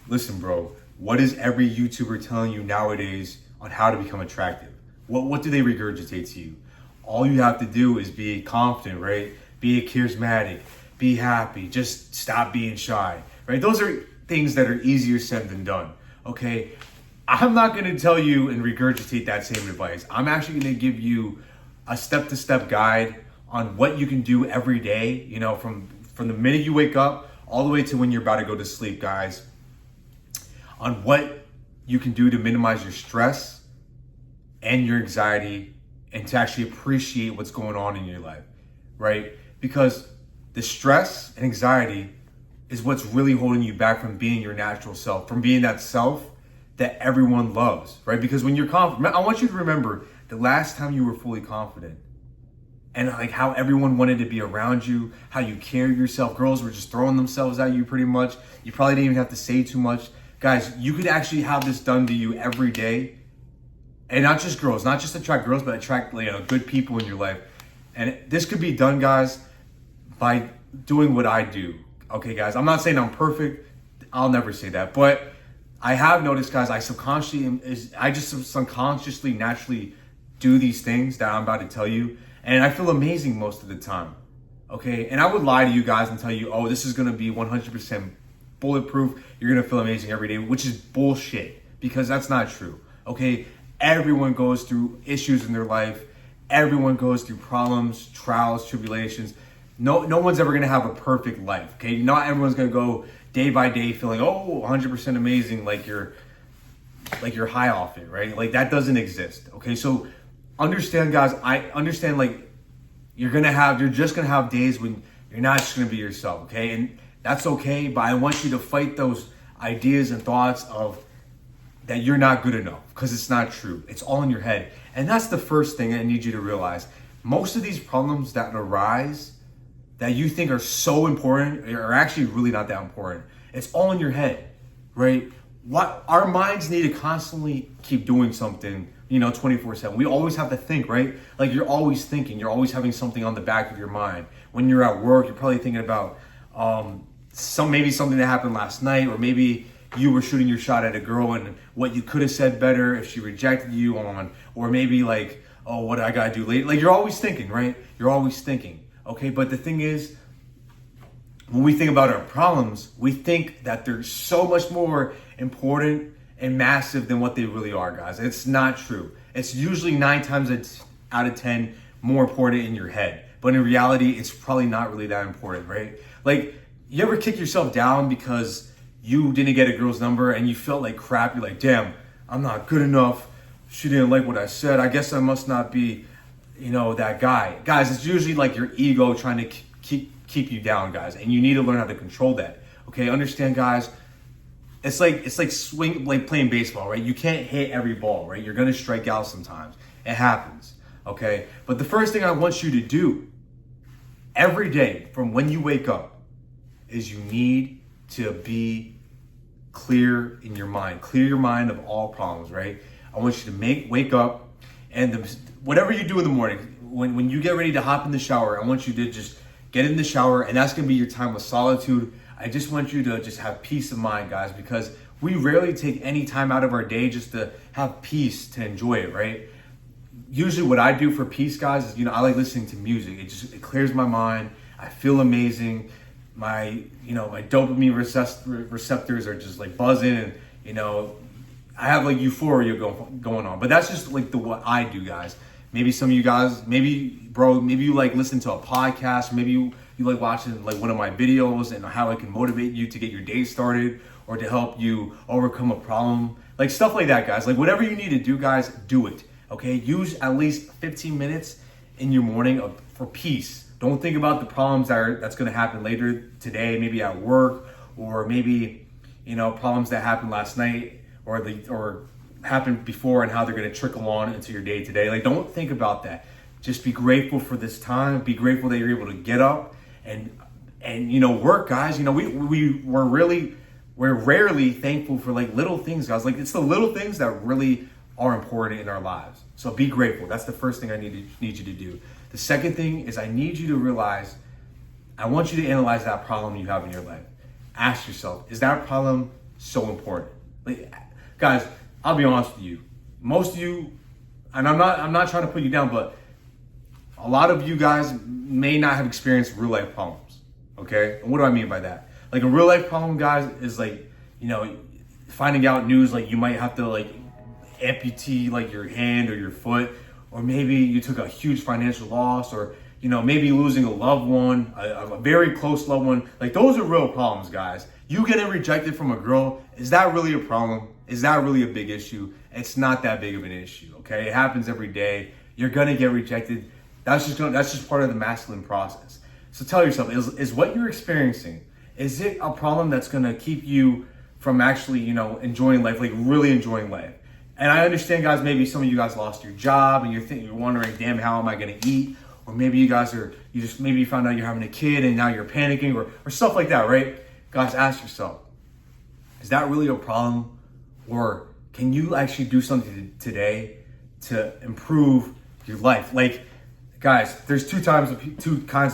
Listen, bro, what is every YouTuber telling you nowadays on how to become attractive? What do they regurgitate to you? All you have to do is be confident, right? Be charismatic, be happy, just stop being shy, right? Those are things that are easier said than done, okay? I'm not gonna tell you and regurgitate that same advice. I'm actually gonna give you a step-to-step guide on what you can do every day, you know, from the minute you wake up all the way to when you're about to go to sleep, guys, on what you can do to minimize your stress and your anxiety and to actually appreciate what's going on in your life, right? Because the stress and anxiety is what's really holding you back from being your natural self, from being that self that everyone loves, right? Because when you're confident, I want you to remember the last time you were fully confident and like how everyone wanted to be around you, how you carried yourself. Girls were just throwing themselves at you pretty much. You probably didn't even have to say too much. Guys, you could actually have this done to you every day. And not just girls, not just attract girls, but attract, you know, good people in your life. And this could be done, guys, by doing what I do. Okay, guys, I'm not saying I'm perfect. I'll never say that. But I have noticed, guys, I just subconsciously, naturally do these things that I'm about to tell you. And I feel amazing most of the time. Okay, and I would lie to you guys and tell you, oh, this is going to be 100% bulletproof. You're going to feel amazing every day, which is bullshit because that's not true. Okay, everyone goes through issues in their life. Everyone goes through problems, trials, tribulations. No one's ever going to have a perfect life. Okay, not everyone's going to go day by day feeling, oh, 100% amazing, like you're high off it, right? Like that doesn't exist. Okay, so understand, guys, I understand, like you're just gonna have days when you're not just gonna be yourself, okay? And that's okay, but I want you to fight those ideas and thoughts of that you're not good enough, because it's not true. It's all in your head. And that's the first thing I need you to realize. Most of these problems that arise that you think are so important are actually really not that important. It's all in your head, right? What our minds need to constantly keep doing something, you know, 24/7. We always have to think, right? Like you're always thinking, you're always having something on the back of your mind. When you're at work, you're probably thinking about maybe something that happened last night, or maybe you were shooting your shot at a girl and what you could have said better if she rejected you on, or maybe like, oh, what I gotta do later. Like you're always thinking, right? You're always thinking, okay? But the thing is, when we think about our problems, we think that they're so much more important and massive than what they really are, guys. It's not true. It's usually 9 times out of 10 more important in your head. But in reality, it's probably not really that important, right? Like, you ever kick yourself down because you didn't get a girl's number and you felt like crap? You're like, damn, I'm not good enough. She didn't like what I said. I guess I must not be, you know, that guy. Guys, it's usually like your ego trying to keep you down, guys. And you need to learn how to control that. Okay, understand, guys? It's like playing baseball, right? You can't hit every ball, right? You're gonna strike out sometimes. It happens, okay? But the first thing I want you to do every day from when you wake up is you need to be clear in your mind. Clear your mind of all problems, right? I want you to wake up and whatever you do in the morning, when you get ready to hop in the shower, I want you to just get in the shower, and that's gonna be your time of solitude. I just want you to just have peace of mind, guys, because we rarely take any time out of our day just to have peace, to enjoy it, right? Usually what I do for peace, guys, is, you know, I like listening to music. It clears my mind. I feel amazing. My dopamine receptors are just like buzzing, and, you know, I have like euphoria going on. But that's just like what I do, guys. Maybe some of you guys, maybe you like listen to a podcast, or maybe you like watching like one of my videos and how I can motivate you to get your day started or to help you overcome a problem. Like stuff like that, guys. Like whatever you need to do, guys, do it. Okay? Use at least 15 minutes in your morning for peace. Don't think about the problems that's going to happen later today, maybe at work, or maybe, you know, problems that happened last night or happened before and how they're going to trickle on into your day today. Like, don't think about that. Just be grateful for this time. Be grateful that you're able to get up and you know, work, guys. You know, we're rarely thankful for like little things, guys. Like, it's the little things that really are important in our lives. So be grateful. That's the first thing I need you to do. The second thing is I need you to realize, I want you to analyze that problem you have in your life. Ask yourself, is that problem so important. Like, guys, I'll be honest with you. Most of you, and I'm not trying to put you down, but a lot of you guys may not have experienced real life problems. Okay? And what do I mean by that? Like, a real life problem, guys, is like, finding out news like you might have to like amputee like your hand or your foot, or maybe you took a huge financial loss, or maybe losing a loved one, a very close loved one. Like, those are real problems, guys. You getting rejected from a girl, is that really a problem? Is that really a big issue? It's not that big of an issue, okay? It happens every day. You're gonna get rejected. That's just part of the masculine process. So tell yourself, is what you're experiencing, is it a problem that's gonna keep you from actually, enjoying life, like really enjoying life? And I understand, guys, maybe some of you guys lost your job and you're wondering, damn, how am I gonna eat? Or maybe you guys maybe you found out you're having a kid and now you're panicking, or stuff like that, right? Guys, ask yourself, is that really a problem? Or can you actually do something today to improve your life? Like, guys, there's two kinds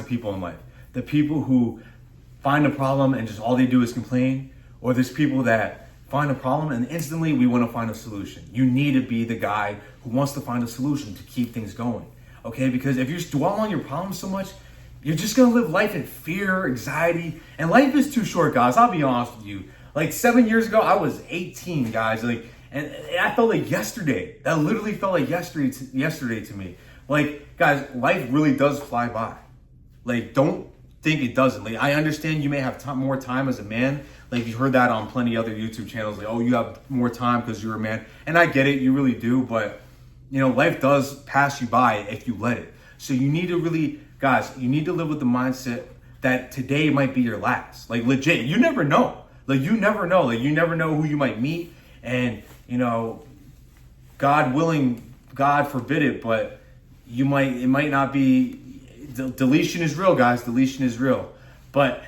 of people in life. The people who find a problem and just all they do is complain, or there's people that find a problem and instantly we want to find a solution. You need to be the guy who wants to find a solution to keep things going, okay? Because if you dwell on your problems so much, you're just going to live life in fear, anxiety, and life is too short, guys. I'll be honest with you. Like 7 years ago, I was 18, guys. And I felt like yesterday. That literally felt like yesterday to me. Like, guys, life really does fly by. Like, don't think it doesn't. Like, I understand you may have more time as a man. Like, you heard that on plenty of other YouTube channels. Like, oh, you have more time because you're a man. And I get it. You really do. But, life does pass you by if you let it. So you need to really, guys, you need to live with the mindset that today might be your last. Like, legit, you never know. Like, you never know. Like, you never know who you might meet. And, God willing, God forbid it, but it might not be, deletion is real, guys. Deletion is real. But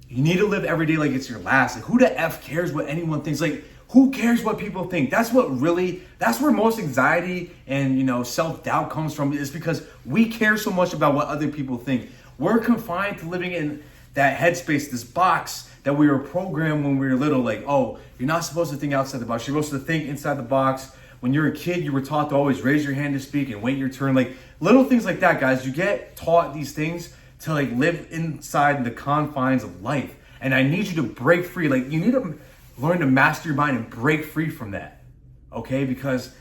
you need to live every day like it's your last. Like, who the F cares what anyone thinks? Like, who cares what people think? That's where most anxiety and, self-doubt comes from, is because we care so much about what other people think. We're confined to living in that headspace, this box that we were programmed when we were little. Like, oh, you're not supposed to think outside the box. You're supposed to think inside the box. When you're a kid, you were taught to always raise your hand to speak and wait your turn. Like, little things like that, guys. You get taught these things to like live inside the confines of life. And I need you to break free. Like, you need to learn to master your mind and break free from that. Okay? Because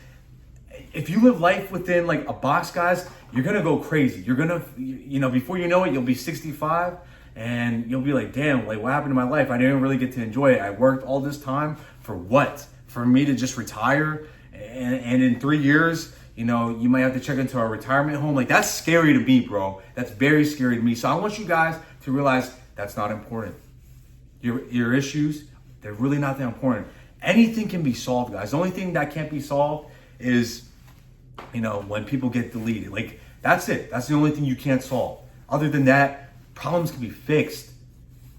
if you live life within like a box, guys, you're going to go crazy. You're going to, before you know it, you'll be 65 and you'll be like, damn, like, what happened to my life? I didn't really get to enjoy it. I worked all this time for what? For me to just retire? And in 3 years, you might have to check into a retirement home. Like, that's scary to me, bro. That's very scary to me. So I want you guys to realize that's not important. Your issues, they're really not that important. Anything can be solved, guys. The only thing that can't be solved is, when people get deleted. Like, that's it. That's the only thing you can't solve. Other than that, problems can be fixed.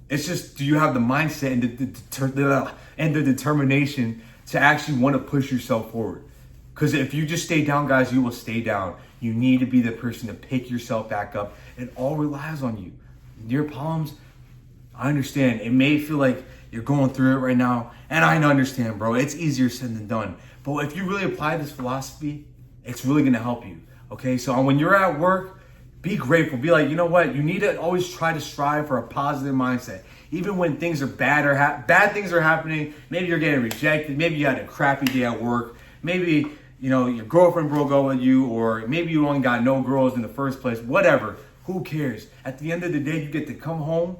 It's just, do you have the mindset and the determination to actually want to push yourself forward? Because if you just stay down, guys, you will stay down. You need to be the person to pick yourself back up. It all relies on you. Your problems, I understand. It may feel like you're going through it right now. And I understand, bro. It's easier said than done. But if you really apply this philosophy, it's really going to help you. Okay? So when you're at work, be grateful. Be like, you know what? You need to always try to strive for a positive mindset. Even when things are bad or bad things are happening, maybe you're getting rejected. Maybe you had a crappy day at work. Maybe, your girlfriend broke up with you, or maybe you only got no girls in the first place. Whatever. Who cares? At the end of the day, you get to come home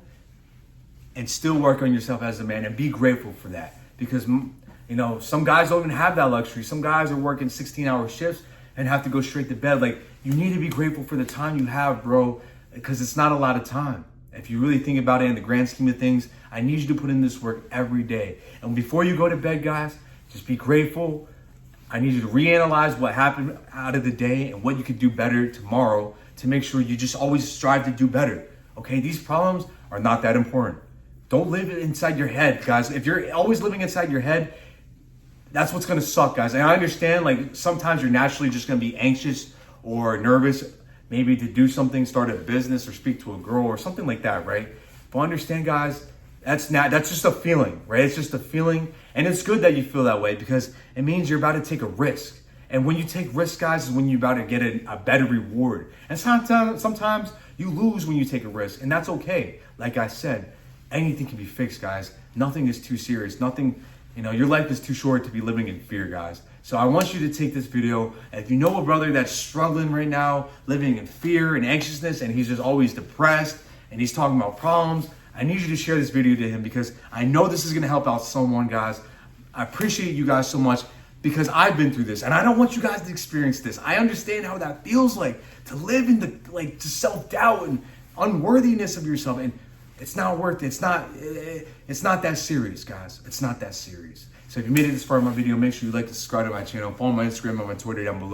and still work on yourself as a man and be grateful for that. Because, some guys don't even have that luxury. Some guys are working 16-hour shifts and have to go straight to bed. Like, you need to be grateful for the time you have, bro, because it's not a lot of time. If you really think about it in the grand scheme of things, I need you to put in this work every day. And before you go to bed, guys, just be grateful. I need you to reanalyze what happened out of the day and what you could do better tomorrow to make sure you just always strive to do better. Okay? These problems are not that important. Don't live inside your head, guys. If you're always living inside your head, that's what's going to suck, guys. And I understand, like, sometimes you're naturally just going to be anxious or nervous, maybe to do something, start a business or speak to a girl or something like that, right? But understand, guys, That's just a feeling, right? It's just a feeling. And it's good that you feel that way because it means you're about to take a risk. And when you take risks, guys, is when you're about to get a better reward. And sometimes you lose when you take a risk, and that's okay. Like I said, anything can be fixed, guys. Nothing is too serious. Nothing, your life is too short to be living in fear, guys. So I want you to take this video. And if you know a brother that's struggling right now, living in fear and anxiousness, and he's just always depressed, and he's talking about problems, I need you to share this video to him because I know this is going to help out someone, guys. I appreciate you guys so much because I've been through this and I don't want you guys to experience this. I understand how that feels like to live in to self-doubt and unworthiness of yourself, and it's not worth it. It's not that serious, guys. It's not that serious. So if you made it this far in my video, make sure you like to subscribe to my channel, follow my Instagram and my Twitter down below.